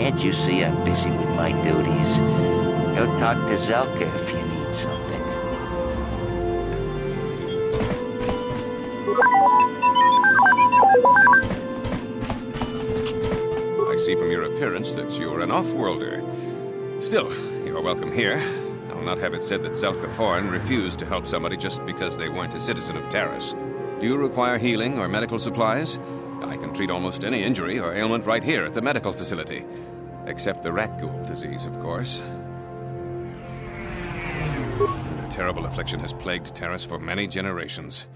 Can't you see I'm busy with my duties? Go talk to Zelka if you need something. I see from your appearance that you're an off-worlder. Still, you're welcome here. I'll not have it said that Zelka Foreign refused to help somebody just because they weren't a citizen of Terrace. Do you require healing or medical supplies? I can treat almost any injury or ailment right here at the medical facility. Except the rat ghoul disease, of course. The terrible affliction has plagued Terrace for many generations.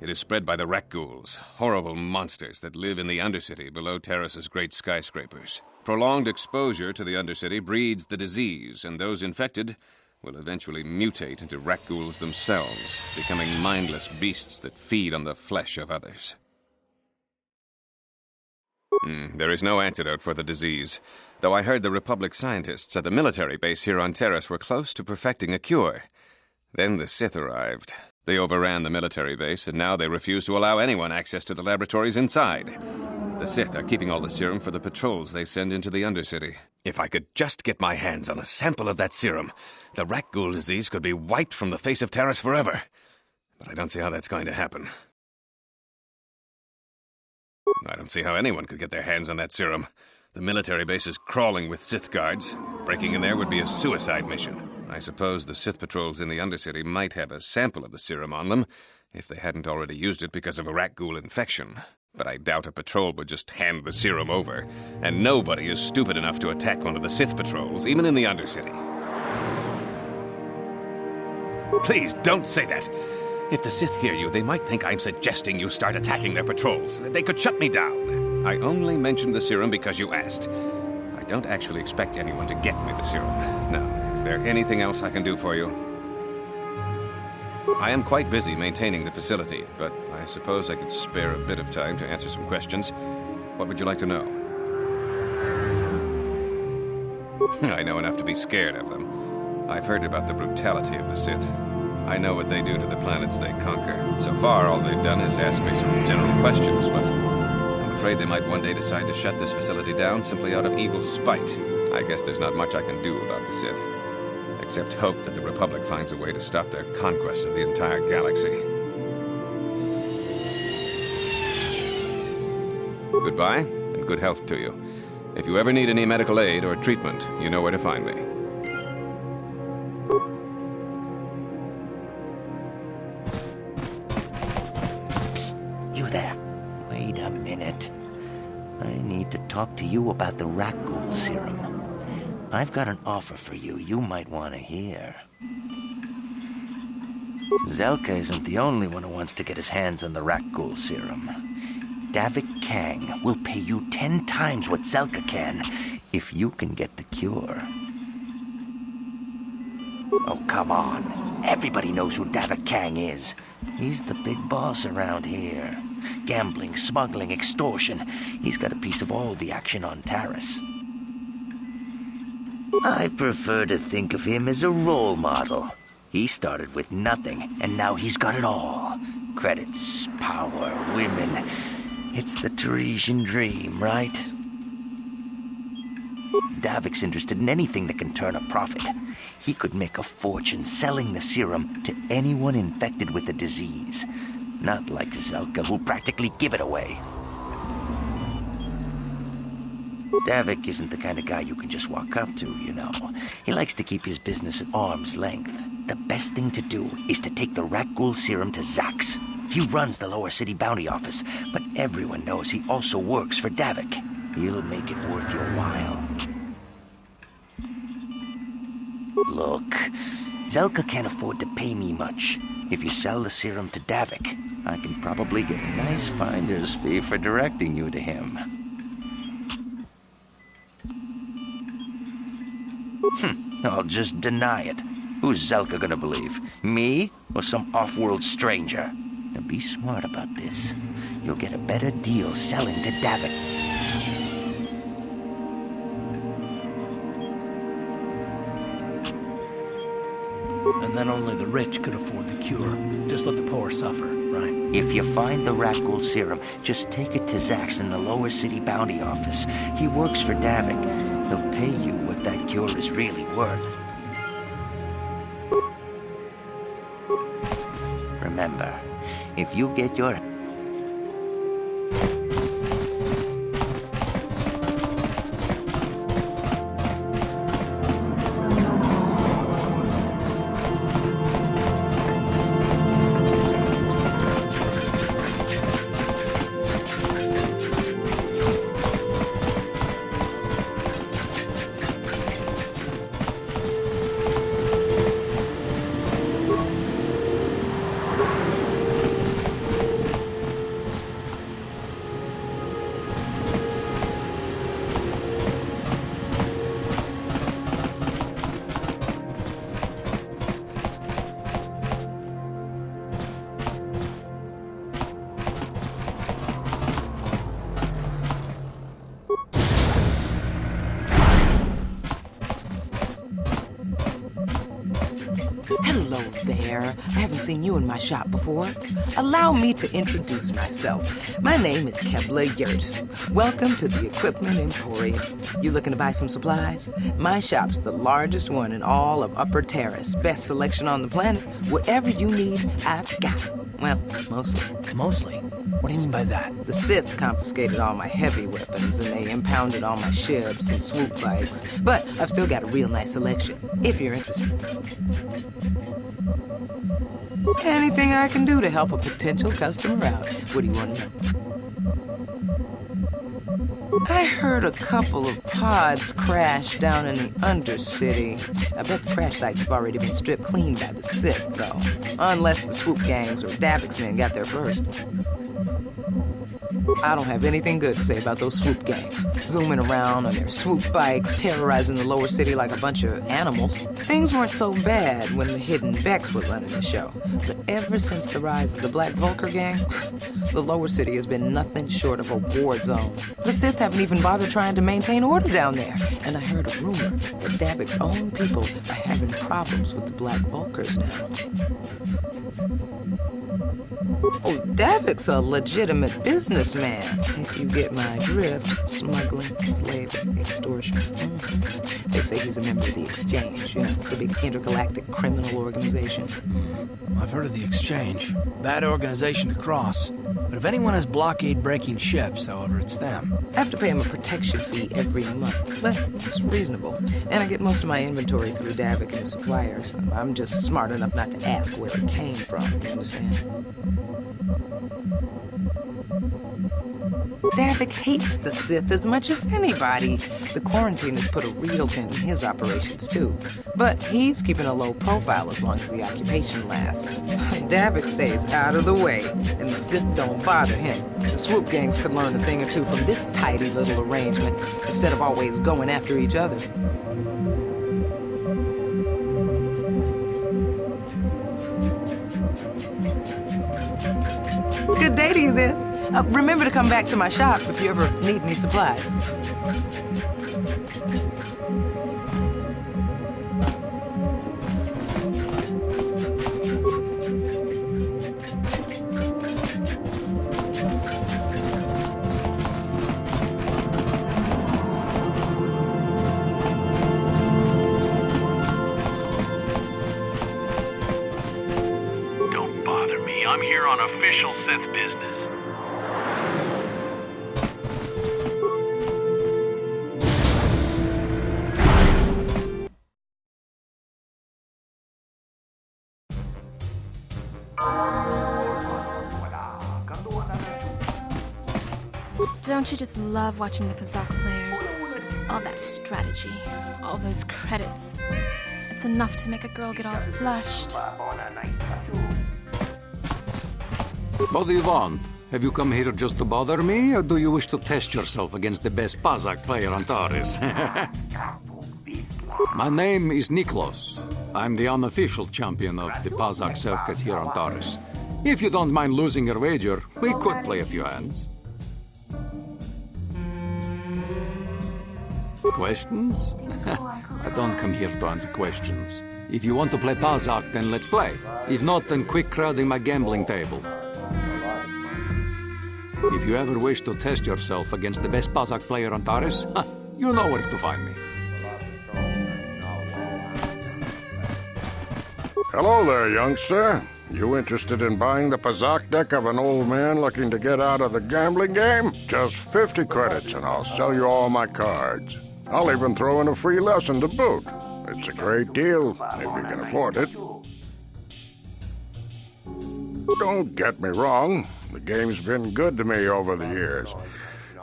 It is spread by the rat ghouls, horrible monsters that live in the Undercity below Terrace's great skyscrapers. Prolonged exposure to the Undercity breeds the disease, and those infected will eventually mutate into rat ghouls themselves, becoming mindless beasts that feed on the flesh of others. There is no antidote for the disease, though I heard the Republic scientists at the military base here on Terrace were close to perfecting a cure. Then the Sith arrived. They overran the military base, and now they refuse to allow anyone access to the laboratories inside. The Sith are keeping all the serum for the patrols they send into the Undercity. If I could just get my hands on a sample of that serum, the rat ghoul disease could be wiped from the face of Terrace forever. But I don't see how that's going to happen. I don't see how anyone could get their hands on that serum. The military base is crawling with Sith guards. Breaking in there would be a suicide mission. I suppose the Sith patrols in the Undercity might have a sample of the serum on them, if they hadn't already used it because of a rat ghoul infection. But I doubt a patrol would just hand the serum over, and nobody is stupid enough to attack one of the Sith patrols, even in the Undercity. Please, don't say that! If the Sith hear you, they might think I'm suggesting you start attacking their patrols. They could shut me down. I only mentioned the serum because you asked. I don't actually expect anyone to get me the serum. Now, is there anything else I can do for you? I am quite busy maintaining the facility, but I suppose I could spare a bit of time to answer some questions. What would you like to know? I know enough to be scared of them. I've heard about the brutality of the Sith. I know what they do to the planets they conquer. So far, all they've done is ask me some general questions, but I'm afraid they might one day decide to shut this facility down simply out of evil spite. I guess there's not much I can do about the Sith, except hope that the Republic finds a way to stop their conquest of the entire galaxy. Goodbye, and good health to you. If you ever need any medical aid or treatment, you know where to find me. There. Wait a minute. I need to talk to you about the rat ghoul serum. I've got an offer for you might want to hear. Zelka isn't the only one who wants to get his hands on the rat ghoul serum. Davik Kang will pay you 10 times what Zelka can if you can get the cure. Oh, come on. Everybody knows who Davik Kang is. He's the big boss around here. Gambling, smuggling, extortion. He's got a piece of all the action on Terrace. I prefer to think of him as a role model. He started with nothing, and now he's got it all. Credits, power, women. It's the Teresian dream, right? Davik's interested in anything that can turn a profit. He could make a fortune selling the serum to anyone infected with the disease. Not like Zelka, who'll practically give it away. Davik isn't the kind of guy you can just walk up to, you know. He likes to keep his business at arm's length. The best thing to do is to take the rat ghoul serum to Zax. He runs the Lower City Bounty Office, but everyone knows he also works for Davik. He'll make it worth your while. Look, Zelka can't afford to pay me much. If you sell the serum to Davik, I can probably get a nice finder's fee for directing you to him. I'll just deny it. Who's Zelka gonna believe? Me or some off-world stranger? Now be smart about this. You'll get a better deal selling to Davik. And then only the rich could afford the cure. Just let the poor suffer, right? If you find the rat ghoul serum, just take it to Zax in the Lower City Bounty Office. He works for Davik. They'll pay you what that cure is really worth. Remember, if you get your... Hello there. I haven't seen you in my shop before. Allow me to introduce myself. My name is Kebla Yurt. Welcome to the Equipment Emporium. You looking to buy some supplies? My shop's the largest one in all of Upper Terrace. Best selection on the planet. Whatever you need, I've got. Well, mostly. Mostly? What do you mean by that? The Sith confiscated all my heavy weapons, and they impounded all my ships and swoop bikes. But I've still got a real nice selection, if you're interested. Anything I can do to help a potential customer out. What do you want to know? I heard a couple of pods crash down in the Undercity. I bet the crash sites have already been stripped clean by the Sith, though. Unless the swoop gangs or Davix men got there first. I don't have anything good to say about those swoop gangs. Zooming around on their swoop bikes, terrorizing the lower city like a bunch of animals. Things weren't so bad when the hidden Becks were running the show. But ever since the rise of the Black Vulcar gang, the lower city has been nothing short of a war zone. The Sith haven't even bothered trying to maintain order down there. And I heard a rumor that Davix's own people are having problems with the Black Vulcars now. Oh, Davix a legitimate businessman, if you get my drift. Smuggling, slaving, extortion. They say he's a member of the Exchange, you know, the big intergalactic criminal organization. I've heard of the Exchange. Bad organization to cross. But if anyone has blockade-breaking ships, however, it's them. I have to pay him a protection fee every month, but it's reasonable. And I get most of my inventory through Davik and his suppliers. I'm just smart enough not to ask where it came from, you understand? Davik hates the Sith as much as anybody. The quarantine has put a real dent in his operations, too. But he's keeping a low profile as long as the occupation lasts. Davik stays out of the way, and the Sith don't bother him. The swoop gangs could learn a thing or two from this tidy little arrangement, instead of always going after each other. Good day to you, then. Remember to come back to my shop if you ever need any supplies. Don't bother me. I'm here on official Sith business. Don't you just love watching the Pazak players? All that strategy, all those credits. It's enough to make a girl get all flushed. What do you want? Have you come here just to bother me, or do you wish to test yourself against the best Pazak player on Taurus? My name is Niklos. I'm the unofficial champion of the Pazak circuit here on Taurus. If you don't mind losing your wager, we could play a few hands. Questions? I don't come here to answer questions. If you want to play Pazak, then let's play. If not, then quit crowding my gambling table. If you ever wish to test yourself against the best Pazak player on Taurus, You know where to find me. Hello there, youngster. You interested in buying the Pazak deck of an old man looking to get out of the gambling game? Just 50 credits and I'll sell you all my cards. I'll even throw in a free lesson to boot. It's a great deal, if you can afford it. Don't get me wrong. The game's been good to me over the years.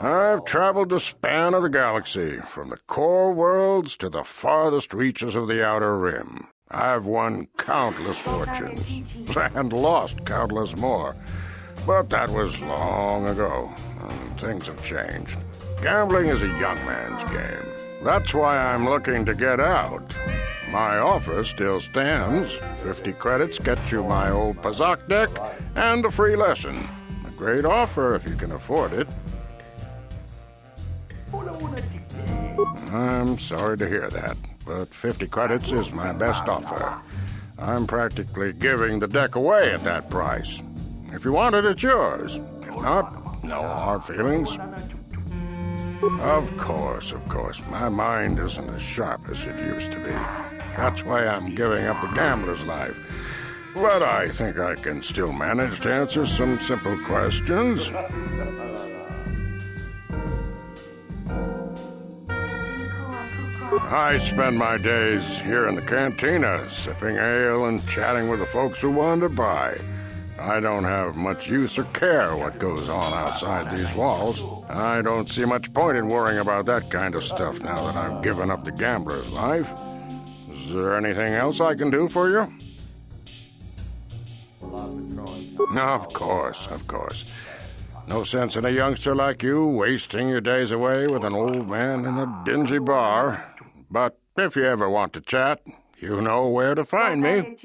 I've traveled the span of the galaxy, from the core worlds to the farthest reaches of the Outer Rim. I've won countless fortunes, and lost countless more. But that was long ago, and things have changed. Gambling is a young man's game. That's why I'm looking to get out. My offer still stands. 50 credits gets you my old Pazak deck and a free lesson. A great offer if you can afford it. I'm sorry to hear that, but 50 credits is my best offer. I'm practically giving the deck away at that price. If you want it, it's yours. If not, no hard feelings. Of course. My mind isn't as sharp as it used to be. That's why I'm giving up the gambler's life. But I think I can still manage to answer some simple questions. I spend my days here in the cantina, sipping ale and chatting with the folks who wander by. I don't have much use or care what goes on outside these walls. I don't see much point in worrying about that kind of stuff now that I've given up the gambler's life. Is there anything else I can do for you? Of course. No sense in a youngster like you wasting your days away with an old man in a dingy bar. But if you ever want to chat, you know where to find me.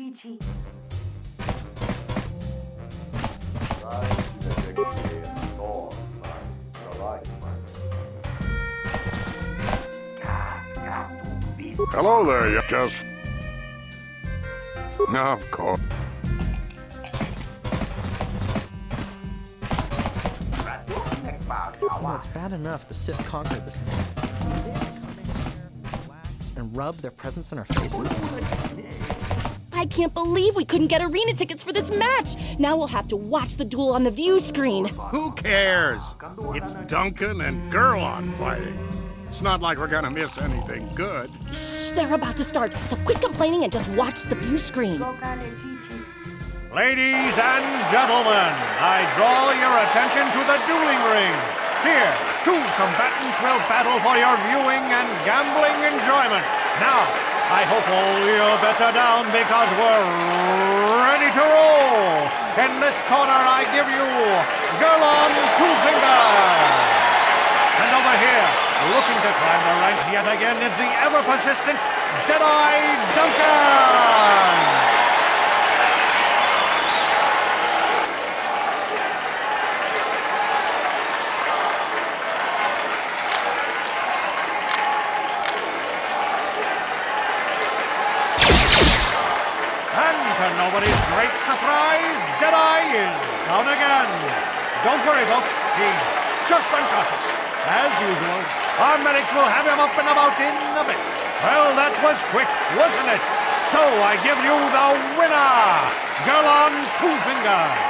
Hello there, you just... Of course. Well, it's bad enough the Sith conquered this man. They had to come in here, wax, and rub their presence in our faces. I can't believe we couldn't get arena tickets for this match. Now we'll have to watch the duel on the view screen. Who cares? It's Duncan and Gerlon fighting. It's not like we're gonna miss anything good. Shh, they're about to start, so quit complaining and just watch the view screen. Ladies and gentlemen, I draw your attention to the dueling ring. Here, two combatants will battle for your viewing and gambling enjoyment. Now, I hope all your bets are down because we're ready to roll. In this corner, I give you Gerlon Two-Finger. And over here, looking to climb the ranks yet again, is the ever-persistent Deadeye Duncan. To nobody's great surprise, Deadeye is down again. Don't worry, folks. He's just unconscious. As usual, our medics will have him up and about in a bit. Well, that was quick, wasn't it? So I give you the winner, Gerlon Two-Finger.